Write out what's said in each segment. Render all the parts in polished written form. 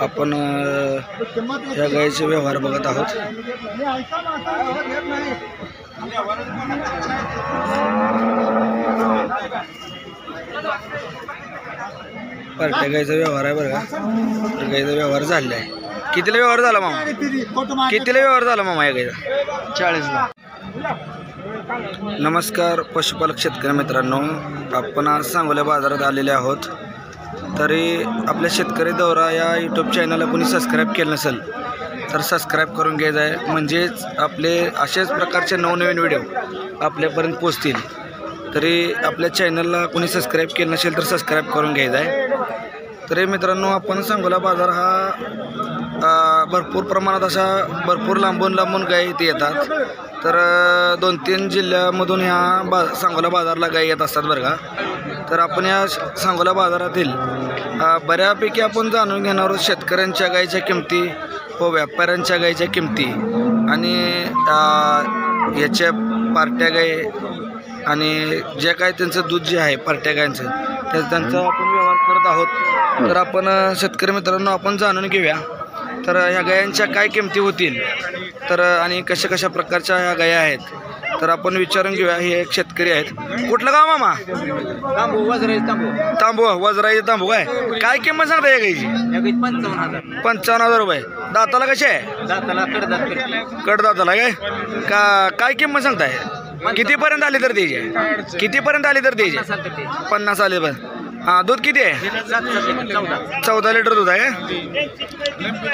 आपण या गायीचे व्यवहार बघत आहोत। पार्ट्या गायीचा व्यवहार आहे बरं का। गायीचा व्यवहार झालेला आहे। कितीला व्यवहार झाला मामा? कितीला व्यवहार झाला मामा या गायीचा? 40ला। नमस्कार पशुपालक शेतकरी मित्रांनो, आपण आज सांगोला बाजारात आलेले आहोत। तरी आपल्या शेतकरी दौरा या यूट्यूब चॅनलला कोणी सबस्क्राईब केलं नसेल तर सबस्क्राईब करून घ्यायचं आहे, म्हणजेच आपले अशाच प्रकारचे नवनवीन व्हिडिओ आपल्यापर्यंत पोहोचतील। तरी आपल्या चॅनलला कोणी सबस्क्राईब केलं नसेल तर सबस्क्राईब करून घ्यायचं आहे। तरी मित्रांनो, आपण सांगोला बाजार हा भरपूर प्रमाणात अशा भरपूर लांबून गायी इथे येतात। तर 2-3 जिल्ह्यामधून ह्या सांगोला बाजारला गायी येत असतात बरं का। तर आपण या सांगोला बाजारातील बऱ्यापैकी आपण जाणून घेणार आहोत शेतकऱ्यांच्या गायीच्या किमती व व्यापाऱ्यांच्या गायीच्या किमती आणि याच्या पार्ट्या गायी आणि जे काय त्यांचं दूध जे आहे पार्ट्या गायींचं त्यांचा आपण व्यवहार करत आहोत। तर आपण शेतकरी मित्रांनो आपण जाणून घेऊया तर ह्या गायांच्या काय किमती होतील तर आणि कशा प्रकारच्या ह्या गाया आहेत तर आपण विचारून घेऊया। हे एक शेतकरी आहेत। कुठलं गाव मामा? तांबू वजराई तांबू काय किंमत सांगता या गायीची? 55,000 रुपये। दाताला कसे आहे? कडदाताला काय किंमत सांगताय? कितीपर्यंत आली तर द्यायची? 50 आले बरं। हां, दूध किती आहे? 14 लिटर दूध आहे।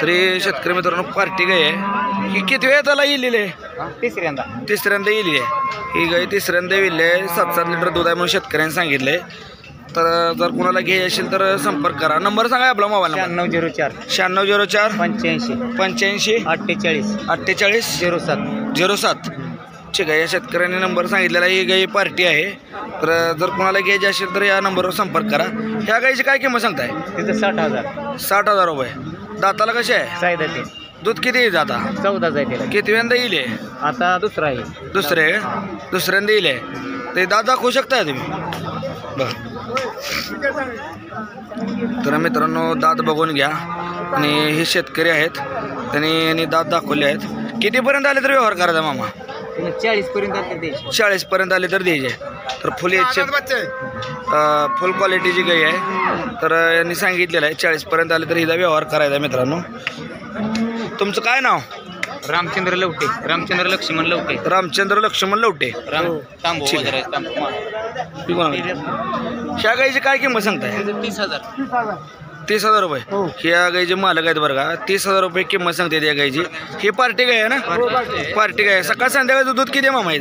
तरी शेतकरी मित्रांनो पार्टी गाय आहे ही किती वेळ त्याला येलेली आहे? तिसऱ्यांदा येलेली आहे ही गाय। तिसऱ्यांदा येलेली आहे। 7 लिटर दूध आहे म्हणून शेतकऱ्यांनी सांगितलंय। तर जर कोणाला घ्यायचे असेल तर संपर्क करा। नंबर सांगा आपला मोबाईल नंबर। 9604 85 48 07। ठीक आहे, या शेतकऱ्यांनी नंबर सांगितलेला आहे। ही गाई पार्टी आहे। तर जर कोणाला घ्यायची असेल तर या नंबरवर संपर्क करा। ह्या गाईची काय किंमत सांगताय? 60,000 रुपये। दाताला कसे आहे? दूध किती येईल आता? 14 जाईल। किती वेळा येईल? आता दुसऱ्यांदा येईल। ते दात दाखवू शकताय तुम्ही? बरं, तर मित्रांनो दात बघून घ्या। आणि हे शेतकरी आहेत, त्यांनी दात दाखवले आहेत। कितीपर्यंत आले तर व्यवहार करायचा मामा? 40 पर्यंत आले तर द्यायचे। तर फुल क्वालिटीची गाई आहे। तर यांनी सांगितलेलं आहे 40 पर्यंत आले तर हिचा व्यवहार करायचा आहे। मित्रांनो, तुमचं काय नाव? रामचंद्र लक्ष्मण लवटे। ह्या गाईची काय किंमत सांगताय? 30,000 रुपये। ह्या गाईचे मालक आहेत बरं का। 30,000 रुपये किंमत सांगते या गाईची। ही पार्टी गाय आहे ना? पार्टी गाय आहे। सकाळ संध्याकाळचं दूध किती मामा?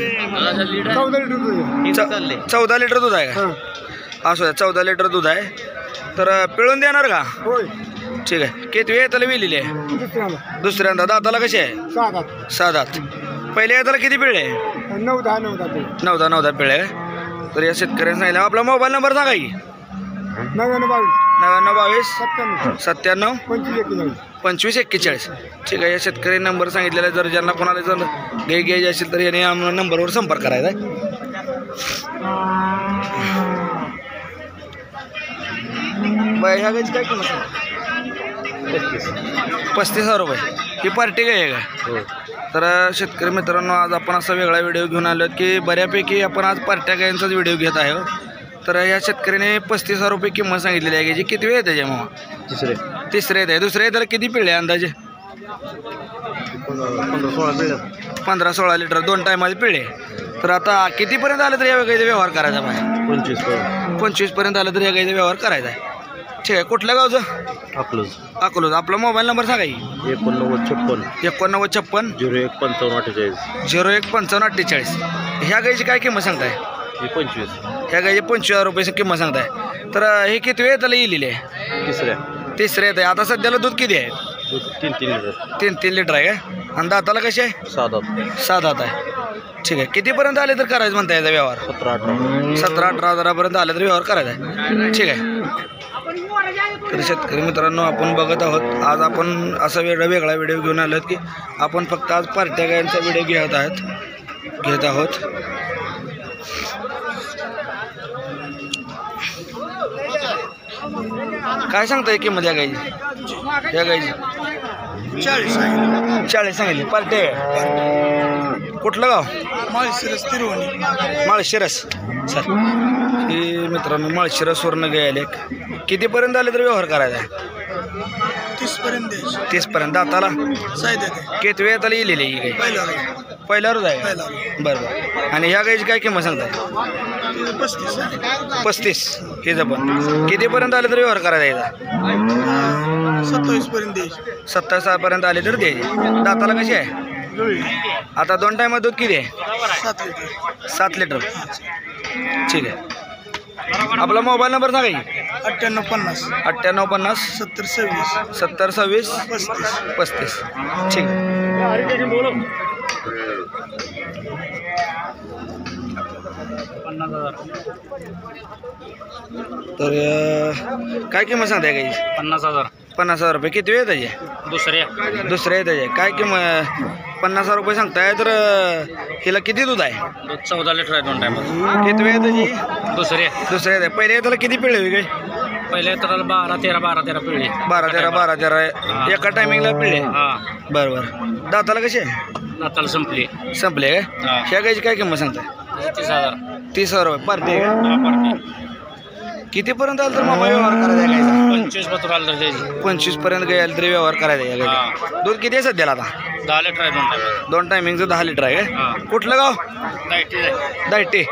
14 लिटर दूध आहे का? असं आहे, 14 लिटर दूध आहे। तर पिळून देणार का? ठीक आहे। किती वेळ त्याला विलेली आहे? दुसऱ्यांदा। दाताला कशी आहे? 6 दात। पहिल्या येताला किती पिळे? 9 पिळे। तर या शेतकऱ्यांनी सांगितलं। आपला मोबाईल नंबर सांगा की? 9922 97 25 41। ठीक आहे, या शेतकरी नंबर सांगितलेला आहे। जर ज्यांना कोणाला जर गाय घ्यायची असेल तर याने नंबरवर संपर्क करायचा आहे। ह्या गायची काय किंमत? 35,000 रुपये। ही पार्टी गाय आहे का? तर शेतकरी मित्रांनो, आज आपण असा वेगळा व्हिडिओ घेऊन आलो की बऱ्यापैकी आपण आज पार्ट्या गायांचाच व्हिडिओ घेत आहे। तर या शेतकऱ्याने 35,000 रुपये किंमत सांगितलेली आहे गायची। किती वेळ आहे त्याच्या मामा? तिसरे येत आहे। दुसऱ्या येताला किती पिळे अंदाजे? 15-16 लिटर 2 टायमाचे पिळे। तर आता कितीपर्यंत आलं तर या गायचा व्यवहार करायचा आहे? 25 पर्यंत आलं तर या गायचा व्यवहार करायचा आहे। ठीक आहे, कुठल्या गावचं? अकलूज। आपला मोबाईल नंबर सांगा की? 8956 015548। ह्या गायची काय किंमत सांगताय? 25। ह्या गायची 25,000 रुपये किंमत सांगताय। तर हे किती वेळ त्याला येलेली आहे? तिसऱ्या येत आहे। आता सध्याला दूध किती आहे? 3 लिटर आहे का? आणि दाताला कशी आहे? 6 दात आहे। ठीक आहे, कितीपर्यंत आले तर करायचं म्हणता याचा व्यवहार? 17-18 हजारापर्यंत आले तर व्यवहार करायचा आहे। ठीक आहे, तर शेतकरी मित्रांनो आपण बघत आहोत। आज आपण असा वेगळा व्हिडिओ घेऊन आलो की आपण फक्त आज पार्ट्या गायांचा व्हिडिओ घेत आहोत। काय सांगताय किंमत या गाईची? या गाईची 40 सांगितली. पार्टी आहे. कुठलं गाव? माळशिरस. सर ही मित्रांनो माळशिरसवरनं गाय कितीपर्यंत आले तर व्यवहार करायचा? 30पर्यंत. दाताला किती वेळ आली येलेली ही गाय? पहिल्यावरच आहे. बरं बरं. आणि ह्या गायची काय किंमत सांगताय? 35. हे जपन कितीपर्यंत आले तर व्यवहार करायचा याचा? 27पर्यंत आले तर द्यायचे. दाताला कशी आहे? आता 2 टायमात दूध किती आहे? 7 लिटर. ठीक आहे. आपला मोबाईल नंबर सांगा की. 9850 70 26 35. ठीक आहे. तर काय किंमत सांगताय काही? 50,000. 50,000 रुपये. किती वेळ त्याचे? दुसऱ्या त्याचे काय किंमत? 50,000 रुपये सांगताय. तर हिला किती दूध आहे? 14 लिटर आहे 2 टायमात. किती वेळ त्याची? दुसऱ्या आहे. पहिले त्याला किती पिळे वेगळे? पहिल्या तर 12-13 पिळे. 12-13 एका टायमिंगला पिळे. बरं बरं. दाताला कशी आहे? दाताला संपले काय? ह्या गायची काय किंमत सांगताय? 30,000 रुपये. पार्टी कितीपर्यंत आलं तर मामा व्यवहार करायचा गायचा? 25 पर्यंत गायला तरी व्यवहार करायचा या गायचा. दूध किती आहे सध्याला आता? 10 लिटर आहे 2 टायमिंगचं 10 लिटर आहे काय? कुठलं गाव? दायटे.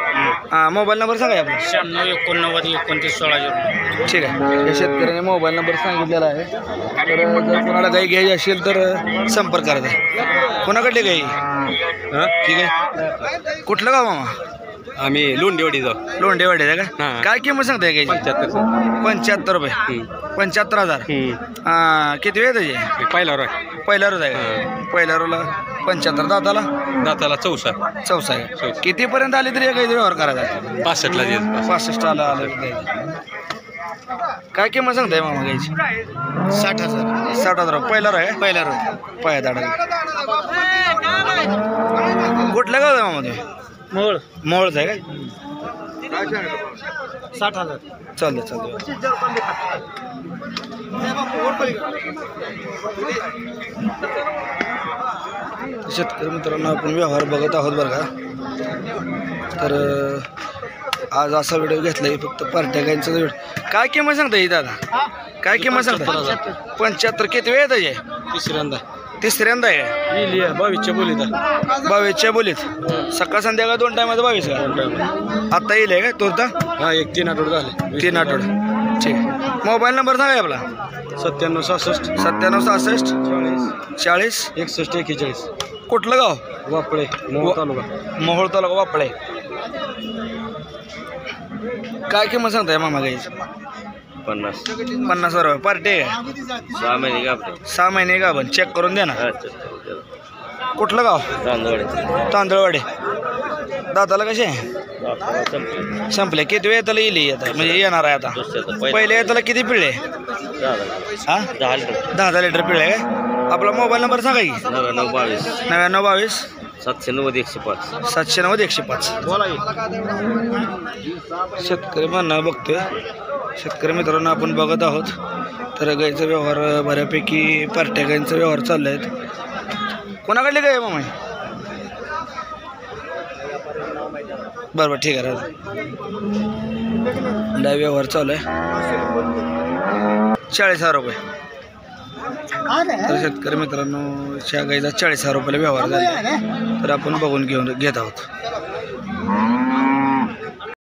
हां. मोबाईल नंबर सांगा आपला. 96 89 29 16. ठीक आहे. या शेतकऱ्याने मोबाईल नंबर सांगितलेला आहे. तर जर कोणाला गाई घ्यायची असेल तर संपर्क करायचा. कोणाकडले गाई? ठीक आहे. कुठलं गाव मामा? आम्ही लोंडेवाडी जाऊ. लोंडेवाडी आहे का? काय किंमत सांगताय गायची? 75 रुपये. 75,000. किती वेळ त्याची? पहिल्यावर आहे. पहिल्यावरला 75. दाताला 14 आहे. कितीपर्यंत आली तरी काही व्यवहार करायचा? 65 आलं. काय किंमत सांगताय मामा गायची? 60,000 रुपये. पहिल्यावर आहे. पहिल्यावर कुठल्या गाव आहे मामा तुम्ही? मोळच आहे का? 60,000. चालतं. शेतकरी मित्रांनो आपण व्यवहार बघत आहोत बरं का. तर आज असा व्हिडिओ घेतला की फक्त पार्ट्या गायचा व्हिडिओ. काय किंमत सांगता ही दादा? काय किंमत सांगता? 75. किती वेळ त्याचे? तिसऱ्यांदा आहे. 22च्या बोलीत. सकाळ संध्याकाळ 2 टायमाचं 22 का? आता येईल का तो? हा. 3 आठवडे झाले. 3 आठवडे. ठीक आहे. मोबाईल नंबर सांगा आपला. 97 66 40 61 41. कुठलं गाव? वापळे. मोहोळ तालुका वापळे. काय किंमत सांगताय मामा गाईची? 50,000 रुपये. पार्टी आहे? 6 महिने गाभण. चेक करून द्या ना. कुठलं गाव? तांदळवाडी. दाताला कसे? संपले. किती वेळ त्याला येईल आता? म्हणजे येणार आहे आता. पहिले त्याला किती पिळे? 10 लिटर पिळे काय? आपला मोबाईल नंबर सांगा की. 9922 790 105. शेतकरी म्हणणं बघतोय. शेतकरी मित्रांनो आपण बघत आहोत. तर गायचा व्यवहार बऱ्यापैकी पार्ट्या गायींचा व्यवहार चालला आहे. कोणाकडले गाय मामा? बरं ठीक आहे. डाय व्यवहार चालू आहे. 40,000 रुपये. तर शेतकरी मित्रांनो च्या गाईचा 40,000 रुपयाला व्यवहार झाला. तर आपण बघून घेत आहोत.